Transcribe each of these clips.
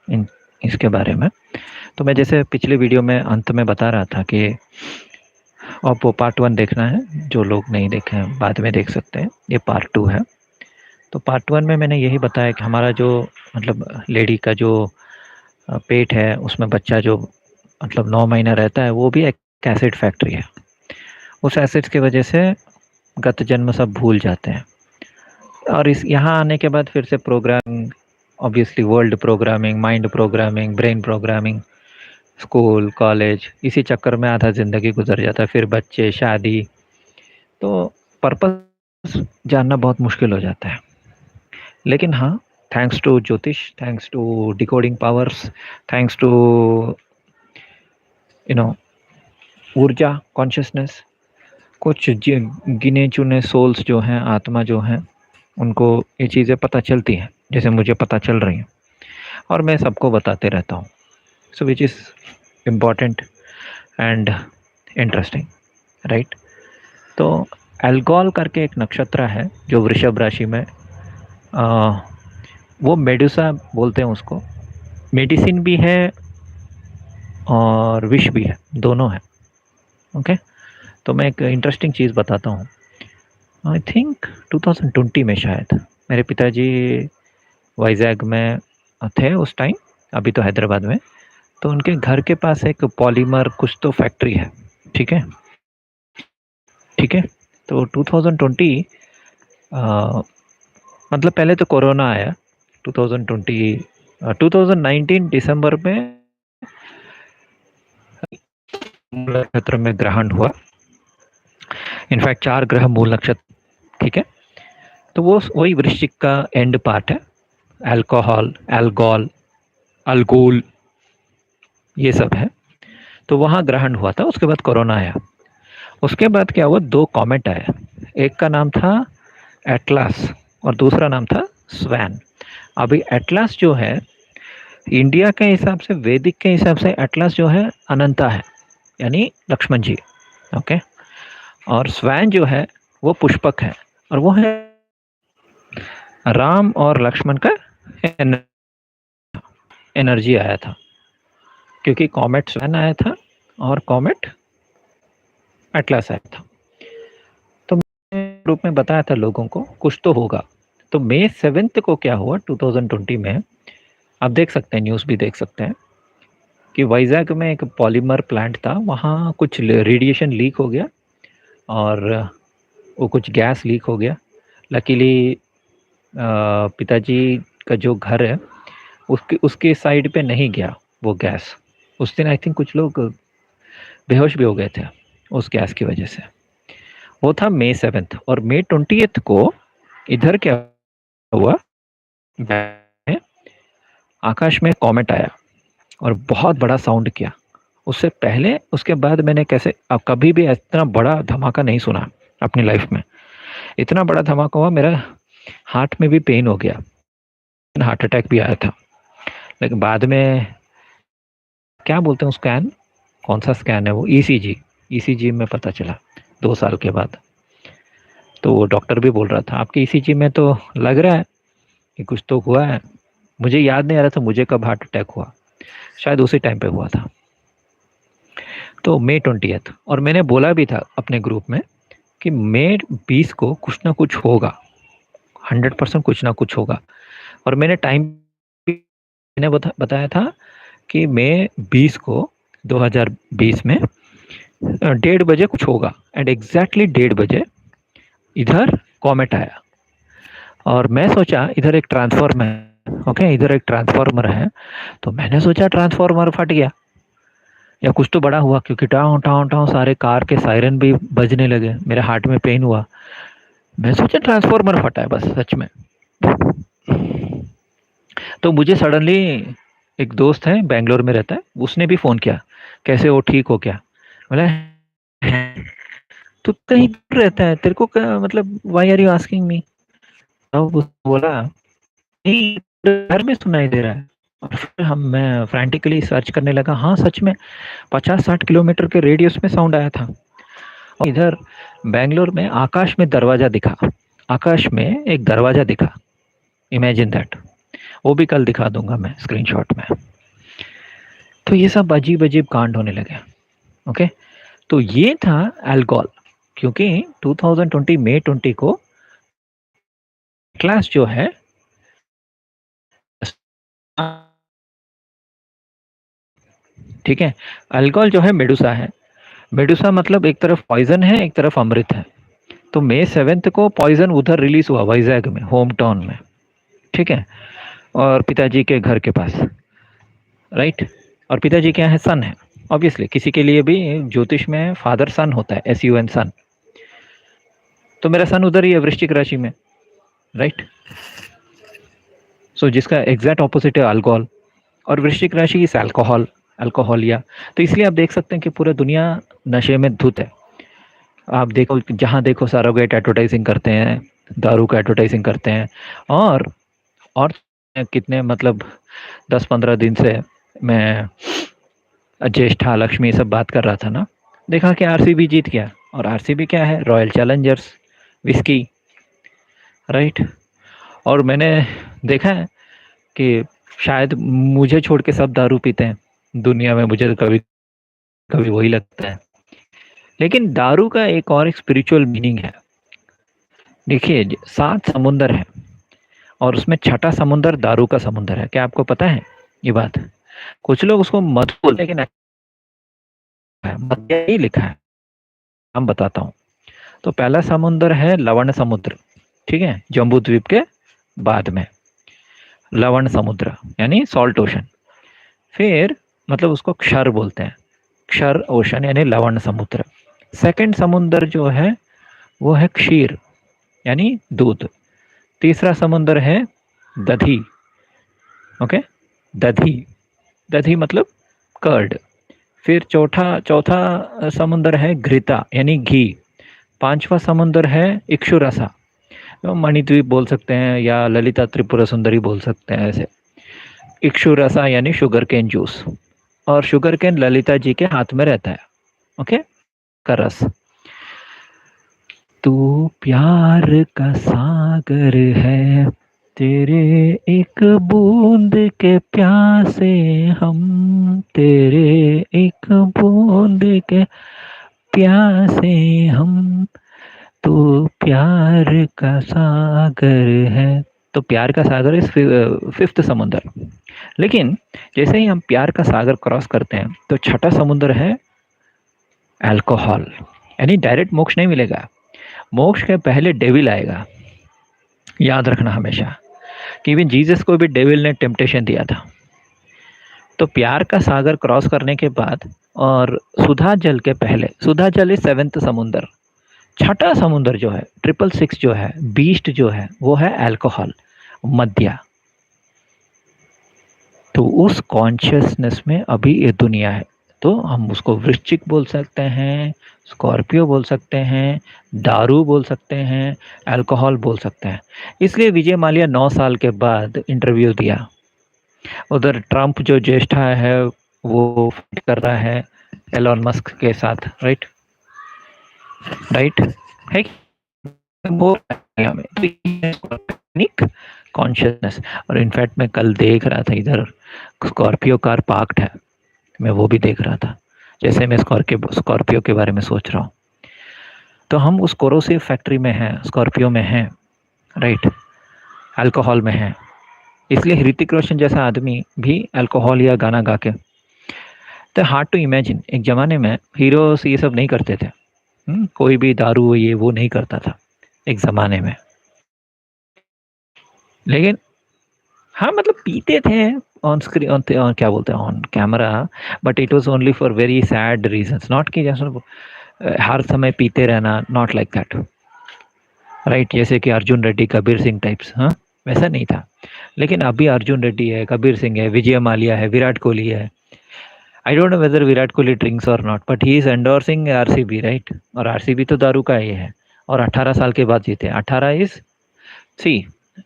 इन इसके बारे में। तो मैं जैसे पिछले वीडियो में अंत में बता रहा था कि अब वो पार्ट 1 देखना है, जो लोग नहीं देखे हैं बाद में देख सकते हैं, ये पार्ट 2 है। तो पार्ट 1 में मैंने यही बताया कि हमारा जो मतलब लेडी का जो पेट है उसमें बच्चा जो मतलब 9 महीना रहता है, वो भी एक एसिड फैक्ट्री है। उस एसिड की वजह से गत जन्म सब भूल जाते हैं, और इस यहाँ आने के बाद फिर से programming, obviously world programming, mind programming, brain programming, school college, इसी चक्कर में आधा ज़िंदगी गुजर जाता है, फिर बच्चे, शादी। तो पर्पस जानना बहुत मुश्किल हो जाता है। लेकिन हाँ, थैंक्स टू ज्योतिष, thanks to decoding powers, thanks to you know ऊर्जा, कॉन्शियसनेस, कुछ गिने चुने सोल्स जो हैं, आत्मा जो हैं, उनको ये चीज़ें पता चलती हैं, जैसे मुझे पता चल रही हैं, और मैं सबको बताते रहता हूँ। So which is important and interesting, right. तो एल्गोल करके एक नक्षत्र है जो वृषभ राशि में, वो मेडुसा बोलते हैं उसको। मेडिसिन भी है और विष भी है, दोनों है। ओके। तो मैं एक इंटरेस्टिंग चीज़ बताता हूँ। आई थिंक 2020 में शायद मेरे पिताजी वाइजैग में थे उस टाइम, अभी तो हैदराबाद में। तो उनके घर के पास एक पॉलीमर कुछ तो फैक्ट्री है, ठीक है। ठीक है। तो 2020 मतलब पहले तो कोरोना आया, 2020 2019 दिसंबर में मूल नक्षत्र में ग्रहण हुआ। इनफैक्ट 4 ग्रह मूल नक्षत्र, ठीक है। तो वो वही वृश्चिक का एंड पार्ट है। अल्कोहल, एल्गोल, अल्गोल, ये सब है। तो वहाँ ग्रहण हुआ था, उसके बाद कोरोना आया। उसके बाद क्या हुआ, 2 कॉमेट आए। एक का नाम था एटलास और दूसरा नाम था स्वैन। अभी एटलास जो है, इंडिया के हिसाब से, वैदिक के हिसाब से एटलास जो है अनंता है, यानी लक्ष्मण जी। ओके। और स्वैन जो है वो पुष्पक है, और वो है राम और लक्ष्मण का एनर्जी आया था, क्योंकि कॉमेट स्वैन आया था और कॉमेट एटलास आया था। तो मैंने ग्रुप में बताया था लोगों को कुछ तो होगा। तो मई 7 को क्या हुआ 2020 में, आप देख सकते हैं, न्यूज़ भी देख सकते हैं, कि वाइजैग में एक पॉलीमर प्लांट था, वहाँ कुछ रेडिएशन लीक हो गया और वो कुछ गैस लीक हो गया। लकीली पिताजी का जो घर है उसके उसके साइड पे नहीं गया वो गैस। उस दिन आई थिंक कुछ लोग बेहोश भी हो गए थे उस गैस की वजह से। वो था मई 7, और मई 20 को इधर क्या हुआ, आकाश में कॉमेट आया और बहुत बड़ा साउंड किया। उससे पहले उसके बाद मैंने कैसे अब कभी भी इतना बड़ा धमाका नहीं सुना अपनी लाइफ में। इतना बड़ा धमाका हुआ, मेरा हार्ट में भी पेन हो गया, हार्ट अटैक भी आया था। लेकिन बाद में क्या बोलते हैं स्कैन, कौन सा स्कैन है वो, ईसीजी, ईसीजी में पता चला 2 साल के बाद। तो वो डॉक्टर भी बोल रहा था आपके ईसीजी में तो लग रहा है कि कुछ तो हुआ है। मुझे याद नहीं आ रहा था मुझे कब हार्ट अटैक हुआ, शायद उसी टाइम पे हुआ था। तो मई 20, और मैंने बोला भी था अपने ग्रुप में कि मई 20 को कुछ ना कुछ होगा, 100% कुछ ना कुछ होगा। और मैंने टाइम मैंने बताया था कि मई 20 को 2020 में 1:30 बजे कुछ होगा, एंड एग्जैक्टली 1:30 बजे इधर कॉमेट आया। और मैं सोचा इधर एक ट्रांसफॉर्मर है, ओके, इधर एक ट्रांसफॉर्मर है। तो मैंने सोचा ट्रांसफॉर्मर फट गया या कुछ तो बड़ा हुआ, क्योंकि टाँव टाँव टाँव सारे कार के सायरन भी बजने लगे, मेरे हार्ट में पेन हुआ। मैं सोचा ट्रांसफॉर्मर फटा है बस, सच में। तो मुझे सडनली एक दोस्त है बेंगलोर में रहता है, उसने भी फ़ोन किया, कैसे हो, ठीक हो क्या? बोला तू कहीं दूर रहता है, तेरे को क्या मतलब, why are you asking me? तब उसने बोला नहीं, घर में सुनाई दे रहा है। और फिर हम मैं फ्रैंटिकली सर्च करने लगा, हाँ सच में 50-60 किलोमीटर के रेडियस में साउंड आया था। और इधर बैंगलोर में आकाश में दरवाजा दिखा, आकाश में एक दरवाजा दिखा, इमेजिन दैट। वो भी कल दिखा दूंगा मैं स्क्रीनशॉट में। तो ये सब अजीब अजीब कांड होने लगे। ओके, तो ये था अल्कोहल, क्योंकि 2020 मई 20 को क्लास जो है ठीक है, अल्कोहल जो है मेडुसा है। मेडुसा मतलब एक तरफ पॉइजन है, एक तरफ अमृत है। तो मई 7 को पॉइजन उधर रिलीज हुआ वाइजैग में, होम टाउन में, ठीक है, और पिताजी के घर के पास, राइट। और पिताजी क्या है, सन है, ऑब्वियसली किसी के लिए भी ज्योतिष में फादर सन होता है, SUN सन। तो मेरा सन उधर ही है, वृश्चिक राशि में, राइट। सो जिसका एग्जैक्ट ऑपोजिट है अल्कोहल, और वृश्चिक राशि इस अल्कोहल, अल्कोहलिया। तो इसलिए आप देख सकते हैं कि पूरा दुनिया नशे में धुत है। आप देखो, जहाँ देखो सरोगेट एडवर्टाइजिंग करते हैं, दारू का एडवर्टाइजिंग करते हैं। और कितने मतलब 10-15 दिन से मैं ज्येष्ठा लक्ष्मी सब बात कर रहा था ना, देखा कि RCB जीत गया। और RCB क्या है, रॉयल चैलेंजर्स विस्की, राइट। और मैंने देखा है कि शायद मुझे छोड़ के सब दारू पीते हैं दुनिया में, मुझे तो कभी कभी वही लगता है। लेकिन दारू का एक और एक स्पिरिचुअल मीनिंग है। देखिए 7 समुंदर है, और उसमें छठा समुंदर दारू का समुंदर है। क्या आपको पता है ये बात? कुछ लोग उसको मधु बोलते हैं, लेकिन मध्य ही लिखा है, हम बताता हूँ। तो पहला समुंदर है लवण समुद्र, ठीक है, जम्बू द्वीप के बाद में लवण समुद्र यानी सॉल्ट ओशन। फिर मतलब उसको क्षर बोलते हैं, क्षर ओशन यानी लवण समुद्र। सेकंड समुंदर जो है वो है क्षीर यानी दूध। तीसरा समुंदर है दधी, ओके, दधी, दधी मतलब कर्ड। फिर चौथा समुंदर है घृता यानी घी। पांचवा समुंदर है इक्षुरसा, मणिद्वीप बोल सकते हैं या ललिता त्रिपुरा सुंदरी बोल सकते हैं ऐसे। इक्षुरसा यानी शुगर केन जूस, और शुगर केन ललिता जी के हाथ में रहता है, ओके, का रस। तू प्यार का सागर है, तेरे एक बूंद के प्यासे हम, तेरे एक बूंद के प्यासे हम, तो प्यार का सागर है। तो प्यार का सागर इस फिफ्थ समुंदर। लेकिन जैसे ही हम प्यार का सागर क्रॉस करते हैं तो छठा समुंदर है अल्कोहल, यानी डायरेक्ट मोक्ष नहीं मिलेगा। मोक्ष के पहले डेविल आएगा, याद रखना हमेशा, कि इवन जीसस को भी डेविल ने टेम्पटेशन दिया था। तो प्यार का सागर क्रॉस करने के बाद और सुधा जल के पहले, सुधा जल इज 7th समुंदर। छठा समुंदर जो है 666 जो है, बीस्ट जो है, वो है अल्कोहल, मद्या। तो उस कॉन्शियसनेस में अभी ये दुनिया है। तो हम उसको वृश्चिक बोल सकते हैं, स्कॉर्पियो बोल सकते हैं, दारू बोल सकते हैं, अल्कोहल बोल सकते हैं। इसलिए विजय माल्या 9 साल के बाद इंटरव्यू दिया। उधर ट्रंप जो ज्येष्ठा है वो फाइट कर रहा है एलॉन मस्क के साथ, राइट, राइट है कि वो कॉन्शियसनेस। और इनफैक्ट मैं कल देख रहा था इधर स्कॉर्पियो कार पार्क्ड है, मैं वो भी देख रहा था, जैसे मैं स्कॉर्पियो के बारे में सोच रहा हूँ। तो हम उस कोरोसिव फैक्ट्री में हैं, स्कॉर्पियो में हैं, राइट, अल्कोहल में हैं। इसलिए ऋतिक रोशन जैसा आदमी भी अल्कोहल या गाना गा के, तो हार्ड टू इमेजिन एक ज़माने में हीरोज ये सब नहीं करते थे। कोई भी दारू ये वो नहीं करता था एक ज़माने में। लेकिन हाँ, मतलब पीते थे ऑन स्क्रीन, ऑन क्या बोलते हैं, on camera, but it was only for very sad reasons, not कि जैसे हर समय पीते रहना, नॉट लाइक दैट, राइट। जैसे कि अर्जुन रेड्डी, कबीर सिंह टाइप्स, हाँ, वैसा नहीं था। लेकिन अभी अर्जुन रेड्डी है, कबीर सिंह है, विजय माल्या है, विराट कोहली है। I don't know whether Virat Kohli drinks और not, but he is endorsing RCB, right. और RCB तो दारू का ही है, और 18 साल के बाद जीते। 18 is, see,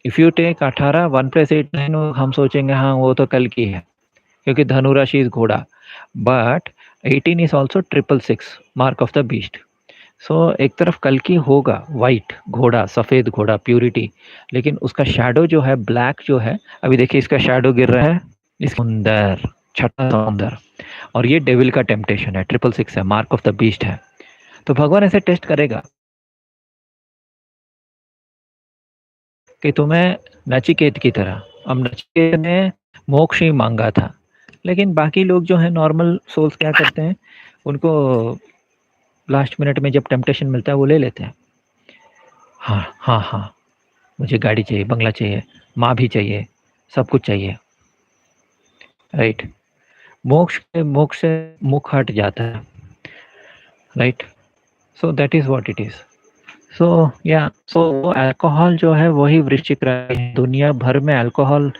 if you take 18 1 + 8 9, हम सोचेंगे हाँ वो तो कल की है, क्योंकि धनु राशि इज घोड़ा। But 18 is also 666, mark of the beast. So एक तरफ कल्कि होगा वाइट घोड़ा, सफ़ेद घोड़ा, प्यूरिटी, लेकिन उसका शैडो जो है ब्लैक जो है, अभी देखिए इसका शैडो गिर रहा है, इस समुंदर, छठा समुंदर, और ये डेविल का टेम्पटेशन है, 666 है, मार्क ऑफ द बीस्ट है। तो भगवान ऐसे टेस्ट करेगा कि तुम्हें नचिकेत की तरह, अब नचिकेत ने मोक्ष ही मांगा था, लेकिन बाकी लोग जो है नॉर्मल सोल्स क्या करते हैं, उनको लास्ट मिनट में जब टेम्पटेशन मिलता है वो ले लेते हैं। हाँ हाँ हाँ, मुझे गाड़ी चाहिए, बंगला चाहिए, माँ भी चाहिए, सब कुछ चाहिए, राइट। मोक्ष से मुख हट जाता है, right. So that is what it is. So yeah so वो अल्कोहल जो है वही वृश्चिक राशि है। दुनिया भर में अल्कोहल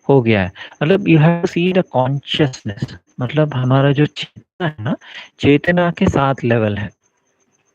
हो गया है। मतलब you have to see the consciousness, मतलब हमारा जो चेतना है ना, चेतना के 7 लेवल है,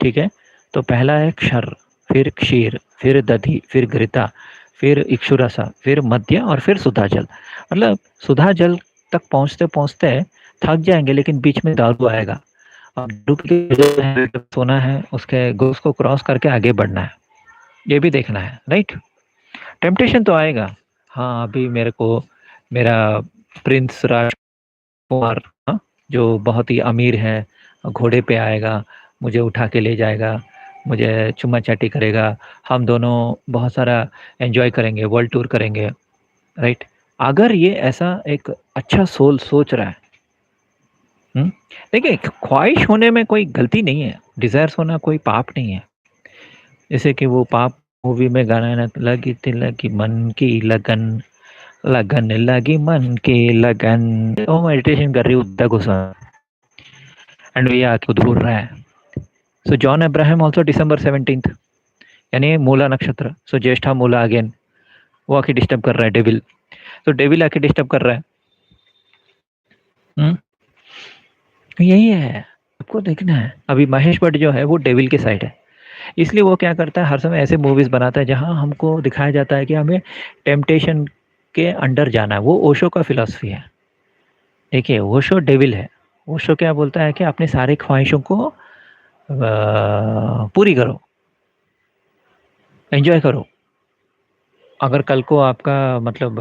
ठीक है। तो पहला है क्षर, फिर क्षीर, फिर दधि, फिर घृता, फिर इक्षुरसा, फिर मध्य और फिर सुधा जल। मतलब सुधा जल तक पहुंचते पहुंचते थक जाएंगे, लेकिन बीच में दारू आएगा। अब दारू पी के जो है, सोना है, उसके गोल्स को क्रॉस करके आगे बढ़ना है, ये भी देखना है, राइट। टेम्पटेशन तो आएगा। हाँ, अभी मेरे को मेरा प्रिंस राजकुमार, हाँ, जो बहुत ही अमीर है, घोड़े पे आएगा, मुझे उठा के ले जाएगा, मुझे चुम्मा चाटी करेगा, हम दोनों बहुत सारा एंजॉय करेंगे, वर्ल्ड टूर करेंगे, राइट। अगर ये ऐसा एक अच्छा सोल सोच रहा है, हम्म, देखिए ख्वाहिश होने में कोई गलती नहीं है, डिजायर्स होना कोई पाप नहीं है। जैसे कि वो पाप मूवी में गाना है ना, लगी तिलगी मन की लगन, लगन लगी मन की लगन, वो मेडिटेशन कर रही उद्धव गोस्वामी, एंड ये आके घूर रहा है। सो John Abraham also December 17th, यानी मूला नक्षत्र, सो ज्येष्ठा मूला अगेन, वो आके डिस्टर्ब कर रहा है डेविल। तो डेविल आके डिस्टर्ब कर रहा है। हम्म, तो यही है, आपको देखना है। अभी महेश भट्ट जो है वो डेविल के साइड है, इसलिए वो क्या करता है, हर समय ऐसे मूवीज बनाता है जहां हमको दिखाया जाता है कि हमें टेम्पटेशन के अंडर जाना है। वो ओशो का फिलॉसफी है। देखिए ओशो डेविल है। ओशो क्या बोलता है कि अपने सारे ख्वाहिशों को पूरी करो, एंजॉय करो। अगर कल को आपका मतलब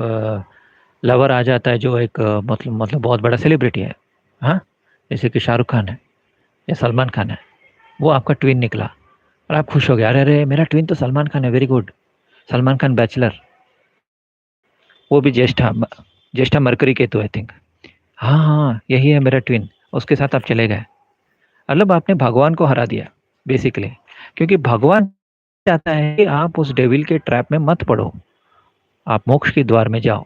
लवर आ जाता है जो एक मतलब बहुत बड़ा सेलिब्रिटी है, हाँ, जैसे कि शाहरुख खान है या सलमान खान है, वो आपका ट्विन निकला और आप खुश हो गए, अरे अरे मेरा ट्विन तो सलमान खान है, very good, Salman Khan bachelor, वो भी ज्येष्ठा, ज्येष्ठा मरकरी केतु आई थिंक, हाँ हाँ यही है मेरा ट्विन, उसके साथ आप चले गए। मतलब आपने भगवान को हरा दिया बेसिकली, क्योंकि भगवान चाहता है कि आप उस डेविल के ट्रैप में मत पड़ो, आप मोक्ष के द्वार में जाओ।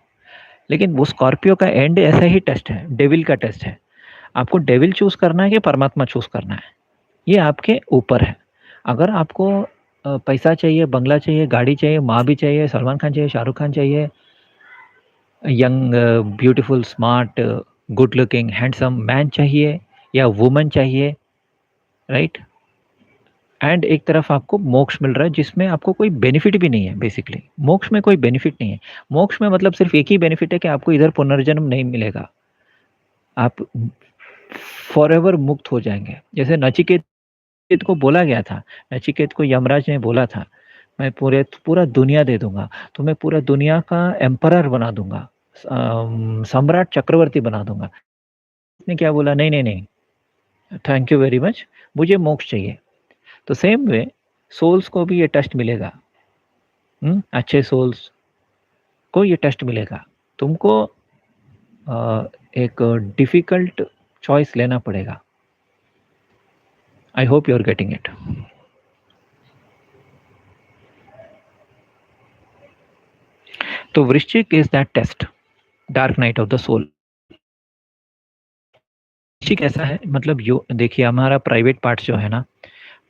लेकिन वो स्कॉर्पियो का एंड ऐसा ही टेस्ट है, डेविल का टेस्ट है। आपको डेविल चूज करना है कि परमात्मा चूज करना है, ये आपके ऊपर है। अगर आपको पैसा चाहिए, बंगला चाहिए, गाड़ी चाहिए, माँ भी चाहिए, सलमान खान चाहिए, शाहरुख खान चाहिए, young beautiful smart good looking handsome man चाहिए या वुमन चाहिए, राइट, एंड एक तरफ आपको मोक्ष मिल रहा है जिसमें आपको कोई बेनिफिट भी नहीं है। बेसिकली मोक्ष में कोई बेनिफिट नहीं है। मोक्ष में मतलब सिर्फ एक ही बेनिफिट है कि आपको इधर पुनर्जन्म नहीं मिलेगा, आप फॉरएवर मुक्त हो जाएंगे। जैसे नचिकेत को बोला गया था, नचिकेत को यमराज ने बोला था, मैं पूरा दुनिया दे दूंगा, तुम्हें पूरा दुनिया का एम्परर बना दूंगा, सम्राट चक्रवर्ती बना दूंगा। उसने क्या बोला, नहीं नहीं नहीं, थैंक यू वेरी मच, मुझे मोक्ष चाहिए। तो सेम वे सोल्स को भी ये टेस्ट मिलेगा। अच्छे सोल्स को ये टेस्ट मिलेगा। तुमको एक डिफिकल्ट चॉइस लेना पड़ेगा। I hope you are getting it. तो Vrishchik is that test, dark night of the soul. Vrishchik ऐसा है, मतलब यो देखिए हमारा प्राइवेट पार्ट्स जो है ना,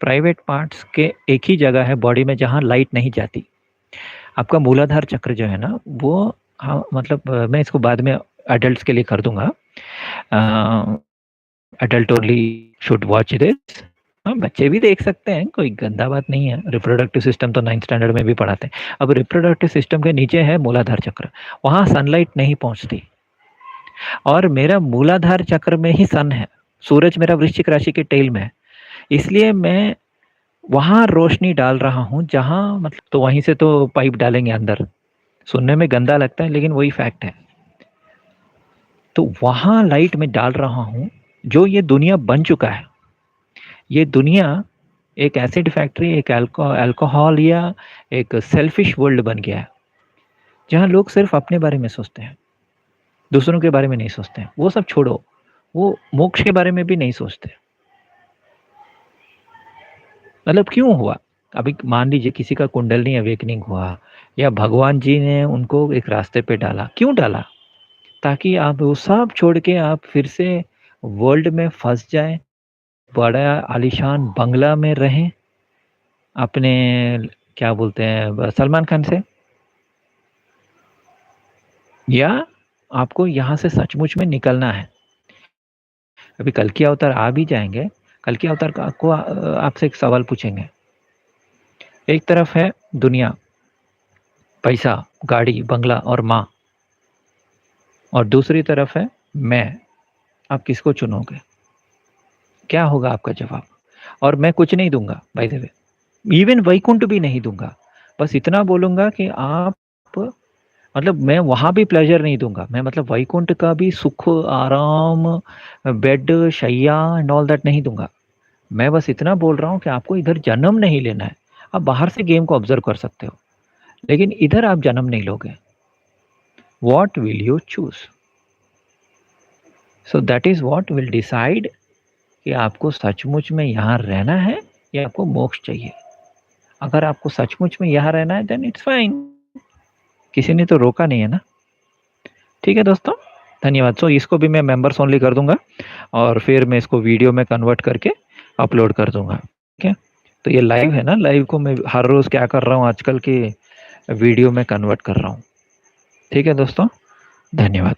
प्राइवेट पार्ट्स के एक ही जगह है बॉडी में जहाँ लाइट नहीं जाती। आपका मूलाधार चक्र जो है ना वो, हाँ मतलब मैं इसको बाद में अडल्ट्स के लिए कर दूंगा, adult only should watch this. हाँ, बच्चे भी देख सकते हैं, कोई गंदा बात नहीं है। रिप्रोडक्टिव सिस्टम तो 9th स्टैंडर्ड में भी पढ़ाते हैं। अब रिप्रोडक्टिव सिस्टम के नीचे है मूलाधार चक्र, वहां सनलाइट नहीं पहुंचती, और मेरा मूलाधार चक्र में ही सन है, सूरज मेरा वृश्चिक राशि के टेल में है। इसलिए मैं वहां रोशनी डाल रहा हूँ जहां मतलब, तो वहीं से तो पाइप डालेंगे अंदर। सुनने में गंदा लगता है लेकिन वही फैक्ट है। तो वहां लाइट में डाल रहा हूँ। जो ये दुनिया बन चुका है, ये दुनिया एक एसिड फैक्ट्री, एक अल्कोहल या एक सेल्फिश वर्ल्ड बन गया है, जहां लोग सिर्फ अपने बारे में सोचते हैं, दूसरों के बारे में नहीं सोचते हैं। वो सब छोड़ो, वो मोक्ष के बारे में भी नहीं सोचते। मतलब क्यों हुआ? अभी मान लीजिए किसी का कुंडलिनी अवेकनिंग हुआ, या भगवान जी ने उनको एक रास्ते पे डाला, क्यों डाला? ताकि आप वो सब छोड़ के आप फिर से वर्ल्ड में फंस जाएं, बड़ा आलीशान बंगला में रहें, अपने क्या बोलते हैं सलमान खान से, या आपको यहाँ से सचमुच में निकलना है। अभी कल की अवतार आ भी जाएंगे। कल की अवतार को आपसे एक सवाल पूछेंगे। एक तरफ है दुनिया, पैसा, गाड़ी, बंगला और माँ, और दूसरी तरफ है मैं। आप किसको चुनोगे? क्या होगा आपका जवाब? और मैं कुछ नहीं दूंगा by the way, even Vaikunth भी नहीं दूंगा। बस इतना बोलूंगा कि आप, मतलब मैं वहां भी प्लेजर नहीं दूंगा, मैं मतलब वैकुंठ का भी सुख, आराम, बेड, शैया एंड ऑल दैट नहीं दूंगा। मैं बस इतना बोल रहा हूँ कि आपको इधर जन्म नहीं लेना है। आप बाहर से गेम को ऑब्जर्व कर सकते हो, लेकिन इधर आप जन्म नहीं लोगे। What will you choose? So that is what will decide कि आपको सचमुच में यहाँ रहना है या आपको मोक्ष चाहिए। अगर आपको सचमुच में यहाँ रहना है देन इट्स फाइन, किसी ने तो रोका नहीं है ना। ठीक है दोस्तों, धन्यवाद। सो इसको भी मैं मेंबर्स ओनली कर दूंगा, और फिर मैं इसको वीडियो में कन्वर्ट करके अपलोड कर दूंगा। ठीक है, तो ये लाइव है ना, लाइव को मैं हर रोज क्या कर रहा हूँ आजकल के वीडियो में कन्वर्ट कर रहा हूँ। ठीक है दोस्तों, धन्यवाद।